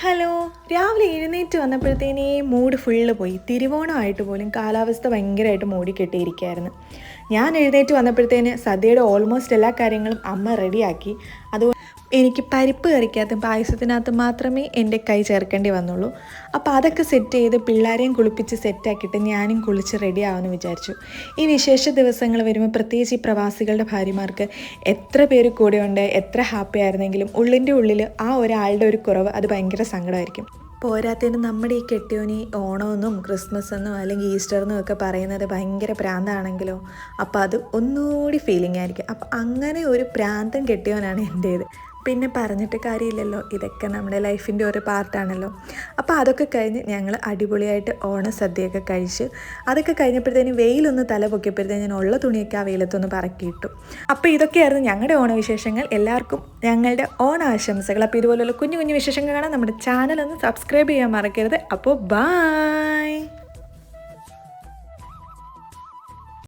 Hello. രാവിലെ എഴുന്നേറ്റ് വന്നപ്പോഴത്തേനേ mood full പോയി. തിരുവോണമായിട്ട് പോലും കാലാവസ്ഥ ഭയങ്കരമായിട്ട് മൂടിക്കെട്ടിയിരിക്കുകയായിരുന്നു. ഞാൻ എഴുന്നേറ്റ് വന്നപ്പോഴത്തേന് സദ്യയുടെ ഓൾമോസ്റ്റ് എല്ലാ കാര്യങ്ങളും അമ്മ റെഡിയാക്കി. അതുകൊണ്ട് എനിക്ക് പരിപ്പ് കറിക്കകത്തും പായസത്തിനകത്തും മാത്രമേ എൻ്റെ കൈ ചേർക്കേണ്ടി വന്നുള്ളൂ. അപ്പോൾ അതൊക്കെ സെറ്റ് ചെയ്ത് പിള്ളേരെയും കുളിപ്പിച്ച് സെറ്റാക്കിയിട്ട് ഞാനും കുളിച്ച് റെഡി ആവുമെന്ന് വിചാരിച്ചു. ഈ വിശേഷ ദിവസങ്ങൾ വരുമ്പോൾ പ്രത്യേകിച്ച് ഈ പ്രവാസികളുടെ ഭാര്യമാർക്ക് എത്ര പേര് കൂടെയുണ്ട്, എത്ര ഹാപ്പി ആയിരുന്നെങ്കിലും ഉള്ളിൻ്റെ ഉള്ളിൽ ആ ഒരാളുടെ ഒരു കുറവ് അത് ഭയങ്കര സങ്കടമായിരിക്കും. പോരാത്തതിന് നമ്മുടെ ഈ കെട്ടിയോനി ഓണമെന്നും ക്രിസ്മസ് എന്നും അല്ലെങ്കിൽ ഈസ്റ്റർ എന്നും ഒക്കെ പറയുന്നത് ഭയങ്കര പ്രാന്താണെങ്കിലോ, അപ്പോൾ അത് ഒന്നുകൂടി ഫീലിംഗ് ആയിരിക്കും. അപ്പം അങ്ങനെ ഒരു പ്രാന്തം കെട്ടിയോനാണ് എൻ്റേത്. പിന്നെ പറഞ്ഞിട്ട് കാര്യമില്ലല്ലോ, ഇതൊക്കെ നമ്മുടെ ലൈഫിൻ്റെ ഒരു പാർട്ടാണല്ലോ. അപ്പോൾ അതൊക്കെ കഴിഞ്ഞ് ഞങ്ങൾ അടിപൊളിയായിട്ട് ഓണസദ്യയൊക്കെ കഴിച്ച് അതൊക്കെ കഴിഞ്ഞപ്പോഴത്തേനും വെയിലൊന്ന് തല പൊക്കിയപ്പോഴത്തേനും ഞാൻ ഉള്ള തുണിയൊക്കെ ആ വെയിലത്തൊന്ന് പറക്കിയിട്ടു. അപ്പോൾ ഇതൊക്കെയായിരുന്നു ഞങ്ങളുടെ ഓണവിശേഷങ്ങൾ. എല്ലാവർക്കും ഞങ്ങളുടെ ഓണാശംസകൾ. അപ്പോൾ ഇതുപോലുള്ള കുഞ്ഞു കുഞ്ഞു വിശേഷങ്ങൾ കാണാൻ നമ്മുടെ ചാനൽ ഒന്ന് സബ്സ്ക്രൈബ് ചെയ്യാൻ മറക്കരുത്. അപ്പോൾ ബൈ.